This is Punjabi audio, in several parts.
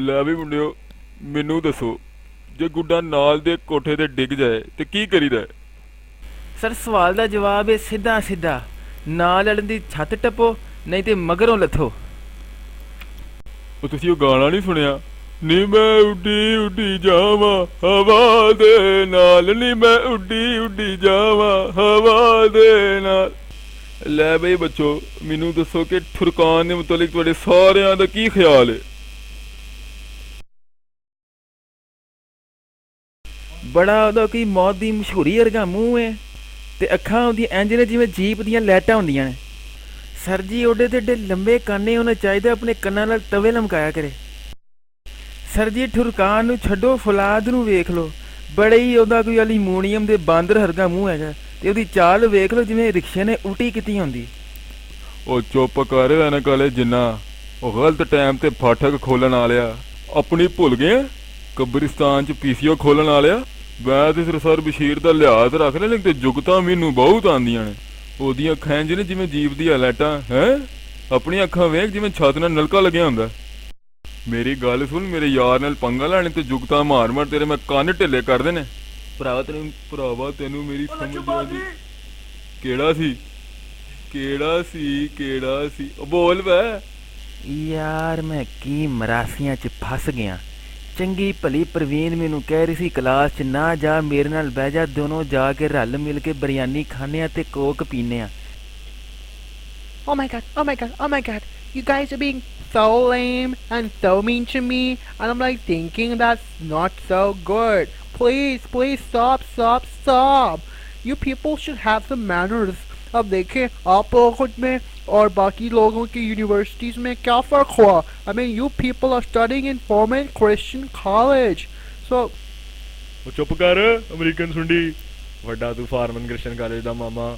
ਲੈ ਵੀ ਮੁੰਡਿਓ, ਮੈਨੂੰ ਦੱਸੋ, ਜੇ ਗੁੱਡਾ ਨਾਲ ਦੇ ਕੋਠੇ ਤੇ ਡਿੱਗ ਜਾਏ ਤੇ ਕੀ ਕਰੀਦਾ? ਸਰ ਸਵਾਲ ਦਾ ਜਵਾਬ ਹੈ ਸਿੱਧਾ ਸਿੱਧਾ, ਨਾਲ ਵਾਲੇ ਦੀ ਛੱਤ ਟੱਪੋ, ਨਹੀਂ ਤੇ ਮਗਰੋਂ ਲੱਥੋ। ਉਹ ਤੁਸੀਂ ਉਹ ਗਾਣਾ ਨਹੀਂ ਸੁਣਿਆ, ਨੀ ਮੈਂ ਉੱਡੀ ਉੱਡੀ ਜਾਵਾਂ ਹਵਾ ਦੇ ਨਾਲ, ਨੀ ਮੈਂ ਉੱਡੀ ਉੱਡੀ ਜਾਵਾਂ ਹਵਾ ਦੇ ਨਾਲ। ਲੈ ਬਈ ਬੱਚੋ, ਮੈਨੂੰ ਦੱਸੋ ਕਿ ਠੁਰਕਾਨ ਦੇ ਮੁਤਲਕ ਤੁਹਾਡੇ ਸਾਰਿਆਂ ਦਾ ਕੀ ਖਿਆਲ ਹੈ? ਬੜਾ ਉਹਦਾ ਕੋਈ ਮੌਤ ਦੀ ਮਸ਼ਹੂਰੀ ਵਰਗਾ ਮੂੰਹ ਹੈ ਤੇ ਅੱਖਾਂ ਉਹਦੀਆਂ ਇੰਝ ਨੇ ਜਿਵੇਂ ਜੀਪ ਦੀਆਂ ਲਾਈਟਾਂ ਹੁੰਦੀਆਂ ਨੇ। ਸਰ ਜੀ ਓਡੇ ਤੇ ਏਡੇ ਲੰਬੇ ਕਾਨੇ ਹੋਣੇ ਚਾਹੀਦੇ, ਆਪਣੇ ਕੰਨਾਂ ਨਾਲ ਤਵੇ ਲਮਕਾਇਆ ਕਰੇ। ਸਰ ਜੀ ਠੁਰਕਾਨ ਨੂੰ ਛੱਡੋ, ਫੌਲਾਦ ਨੂੰ ਵੇਖ ਲਓ, ਬੜੇ ਹੀ ਉਹਦਾ ਕੋਈ ਅਲਮੂਨੀਅਮ ਦੇ ਬਾਂਦਰ ਵਰਗਾ ਮੂੰਹ ਹੈਗਾ ਤੇ ਉਹਦੀ ਚਾਲ ਵੇਖ ਲਓ ਜਿਵੇਂ ਰਿਕਸ਼ੇ ਨੇ ਉਲਟੀ ਕੀਤੀ ਹੁੰਦੀ। ਉਹ ਚੁੱਪ ਕਰ ਐਨਕ ਵਾਲੇ ਜਿੰਨਾ, ਉਹ ਗਲਤ ਟਾਈਮ ਤੇ ਫਾਟਕ ਖੋਲਣ ਵਾਲਿਆ, ਆਪਣੀ ਭੁੱਲ ਗਏ? ਕਬਰਿਸਤਾਨ ਚ ਪੀਸੀਓ ਖੋਲਣ ਵਾਲਿਆ। ਮੈਂ ਤੇ ਸਰ ਬਸ਼ੀਰ ਦਾ ਲਿਹਾਜ਼ ਰੱਖ ਲੈ, ਲੇਕਿਨ ਤੇ ਜੁਗਤਾਂ ਮੈਨੂੰ ਬਹੁਤ ਆਉਂਦੀਆਂ ਨੇ। ਉਹਦੀਆਂ ਅੱਖਾਂ ਇੰਝ ਨੇ ਜਿਵੇਂ ਜੀਪ ਦੀਆਂ ਲਾਈਟਾਂ ਹੈ। ਆਪਣੀਆਂ ਅੱਖਾਂ ਵੇਖ ਜਿਵੇਂ ਛੱਤ ਨਾਲ ਨਲਕਾ ਲੱਗਿਆ ਹੁੰਦਾ। ਮੇਰੀ ਗੱਲ ਸੁਣ, ਮੇਰੇ ਯਾਰ ਨਾਲ ਪੰਗਾ ਲੈਣੇ ਤੇ ਜੁਗਤਾਂ ਮਾਰ ਮਾਰ ਤੇਰੇ ਮੈਂ ਕੰਨ ਢਿੱਲੇ ਕਰ ਦੇਣੇ। ਭਰਾਵਾ ਤੈਨੂੰ ਮੇਰੀ ਸਮਝ ਆਉਂਦੀ। ਕਿਹੜਾ ਸੀ ਉਹ ਬੋਲ ਵੇ ਯਾਰ। ਮੈਂ ਕੀ ਮਰਾਸੀਆਂ 'ਚ ਫਸ ਗਿਆ। ਚੰਗੀ ਭਲੀ ਪ੍ਰਵੀਨ ਮੈਨੂੰ ਕਹਿ ਰਹੀ ਸੀ ਕਲਾਸ 'ਚ ਨਾ ਜਾ, ਮੇਰੇ ਨਾਲ ਬਹਿ ਜਾ, ਦੋਨੋਂ ਜਾ ਕੇ ਰਲ ਮਿਲ ਕੇ ਬਿਰਿਆਨੀ ਖਾਂਦੇ ਆ ਤੇ ਕੋਕ ਪੀਂਦੇ ਆ। Oh my god, oh my god, oh my god, you guys are being so lame and so mean to me, and I'm like thinking that's not so good. Please stop. You people should have some manners. अब देखें आप लोगों में और बाकी लोगों की यूनिवर्सिटीज़ में क्या फ़र्क हुआ? I mean you people are studying in Forman Christian College, so चुप कर अमेरिकन सुंडी, वड्डा तू फार्मन क्रिश्चियन कॉलेज दा मामा।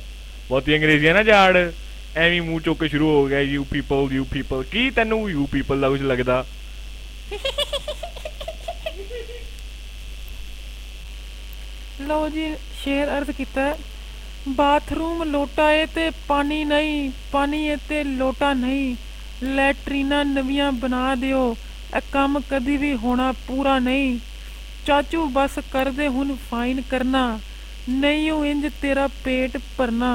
बहुती अंग्रेजी ना झाड़, ਐਵੇਂ ਮੂੰਹ ਚੁੱਕ ਕੇ ਸ਼ੁਰੂ ਹੋ ਗਿਆ ਯੂ ਪੀਪਲ। ਕੀ ਤੈਨੂੰ ਯੂ ਪੀਪਲ ਦਾ ਕੁਝ ਲੱਗਦਾ? ਲਓ ਜੀ, ਸ਼ੇਰ ਅਰਜ਼ ਕੀਤਾ, ਬਾਥਰੂਮ ਲੋਟਾ ਏ ਤੇ ਪਾਣੀ ਨਹੀਂ, ਪਾਣੀ ਏ ਤੇ ਲੋਟਾ ਨਹੀਂ, ਲੈਟਰੀਨਾਂ ਨਵੀਆਂ ਬਣਾ ਦਿਓ, ਇਹ ਕੰਮ ਕਦੀ ਵੀ ਹੋਣਾ ਪੂਰਾ ਨਹੀਂ। ਚਾਚੂ ਬਸ ਕਰਦੇ ਹੁਣ ਫਾਈਨ ਕਰਨਾ, ਨਹੀਂ ਉਹ ਇੰਜ ਤੇਰਾ ਪੇਟ ਭਰਨਾ।